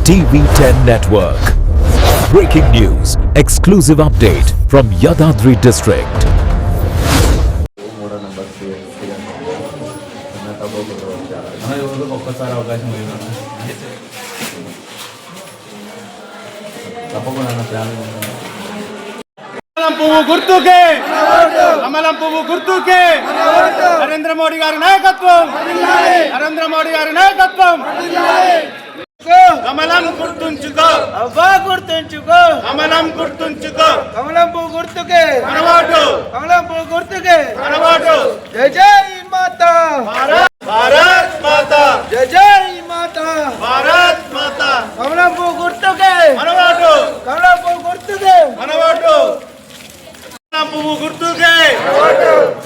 TV10 Network. Breaking news, exclusive update from Yadadri district. కమలం పువ్వు గుర్తుకే నరేంద్ర మోడీ గారి నాయకత్వం కమలం గుర్తుంచుకో కమలం గుర్తుంచుకో కమలం పువ్వు గుర్తుకే మనవాడు కమలం పువ్వు గుర్తుకే మనవాడు జై జై మాతా భారత్ మాతా జై జై మాతా భారత్ మాతా కమలం పువ్వు గుర్తుకే మనవాడు కమలం పువ్వు గుర్తుకే మనవాడు పువ్వు గుర్తుకే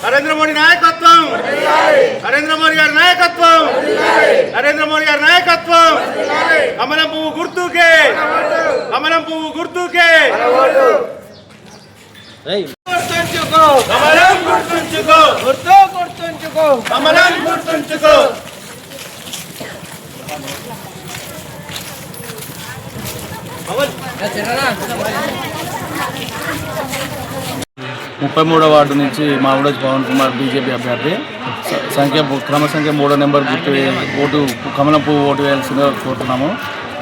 నరేంద్ర మోడీ నాయకత్వం నరేంద్ర మోడీ గారి నాయకత్వం కమలం పువ్వు గుర్తుకే కమలం పువ్వు గుర్తుకే గుర్తుంచుకో కమలం గుర్తుంచుకో గుర్తుంచుకో కమలం గుర్తుంచుకో 33వ వార్డు నుంచి మామిడోజు పవన్ కుమార్ బీజేపీ అభ్యర్థి క్రమ సంఖ్య 3వ నెంబర్ గుర్తు ఓటు కమలం పువ్వు ఓటు వేయాల్సిందిగా కోరుతున్నాము.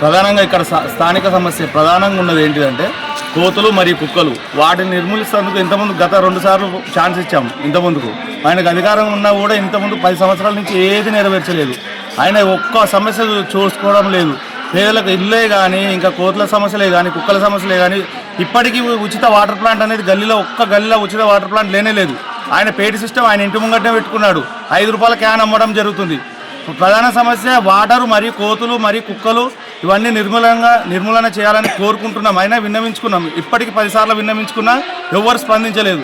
ప్రధానంగా ఇక్కడ స్థానిక సమస్య ప్రధానంగా ఉన్నది ఏంటిదంటే కోతులు మరియు కుక్కలు. వాటిని నిర్మూలిస్తేందుకు ఇంతకుముందు గత 2 సార్లు ఛాన్స్ ఇచ్చాము. ఇంతకుముందుకు ఆయనకు అధికారం ఉన్నా కూడా ఇంతకుముందు 10 సంవత్సరాల నుంచి ఏది నెరవేర్చలేదు. ఆయన ఒక్క సమస్య చూసుకోవడం లేదు. పేదలకు ఇల్లే కానీ ఇంకా కోతుల సమస్యలే కానీ కుక్కల సమస్యలే కానీ ఇప్పటికీ ఉచిత వాటర్ ప్లాంట్ అనేది ఒక్క గల్లీలో ఉచిత వాటర్ ప్లాంట్ లేనే లేదు. ఆయన పేటి సిస్టమ్ ఆయన ఇంటి ముంగట్నే పెట్టుకున్నాడు. 5 రూపాయల క్యాన్ అమ్మడం జరుగుతుంది. ప్రధాన సమస్య వాటరు మరియు కోతులు మరియు కుక్కలు ఇవన్నీ నిర్మూలన చేయాలని కోరుకుంటున్నాం. అయినా విన్నవించుకున్నాం. ఇప్పటికి 10 సార్లు విన్నవించుకున్నా ఎవరు స్పందించలేదు.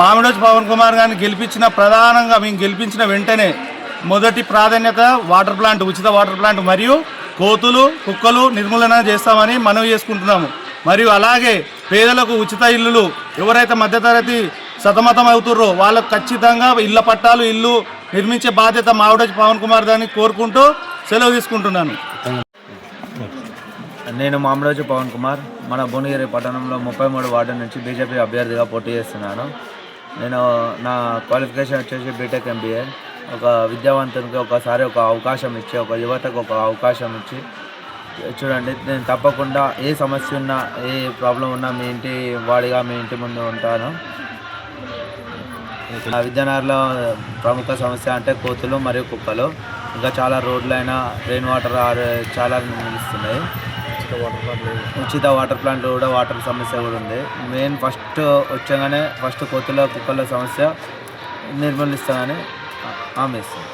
మామిడోజు పవన్ కుమార్ గారిని ప్రధానంగా మేము గెలిపించిన వెంటనే మొదటి ప్రాధాన్యత వాటర్ ప్లాంట్, ఉచిత వాటర్ ప్లాంట్ మరియు కోతులు కుక్కలు నిర్మూలన చేస్తామని మనవి చేసుకుంటున్నాము. మరియు అలాగే పేదలకు ఉచిత ఇల్లులు ఎవరైతే మధ్యతరగతి సతమతం అవుతుర్రో వాళ్ళకు ఖచ్చితంగా ఇళ్ల పట్టాలు ఇల్లు నిర్మించే బాధ్యత మామిడోజు పవన్ కుమార్ గారిని కోరుకుంటూ సెలవు తీసుకుంటున్నాను. నేను మామిడోజు పవన్ కుమార్ మన భువనగిరి పట్టణంలో 33 వార్డు నుంచి బీజేపీ అభ్యర్థిగా పోటీ చేస్తున్నాను. నేను నా క్వాలిఫికేషన్ వచ్చేసి బీటెక్ MBA. ఒక విద్యావంతునికి ఒకసారి ఒక అవకాశం ఇచ్చి ఒక యువతకు ఒక అవకాశం ఇచ్చి చూడండి. నేను తప్పకుండా ఏ సమస్య ఉన్నా ఏ ప్రాబ్లం ఉన్నా మీ ఇంటి వాడిగా మీ ఇంటి ముందు ఉంటాను. విద్యానగర్లో ప్రముఖ సమస్య అంటే కోతులు మరియు కుక్కలు. ఇంకా చాలా రోడ్లైనా రెయిన్ వాటర్ చాలా నిలుస్తున్నాయి. ఉచిత వాటర్ ప్లాంట్ కూడా వాటర్ సమస్య కూడా ఉంది. మెయిన్ ఫస్ట్ వచ్చగానే కోతుల కుక్కల సమస్య నిర్మూలిస్తానని హామీ ఇస్తాను.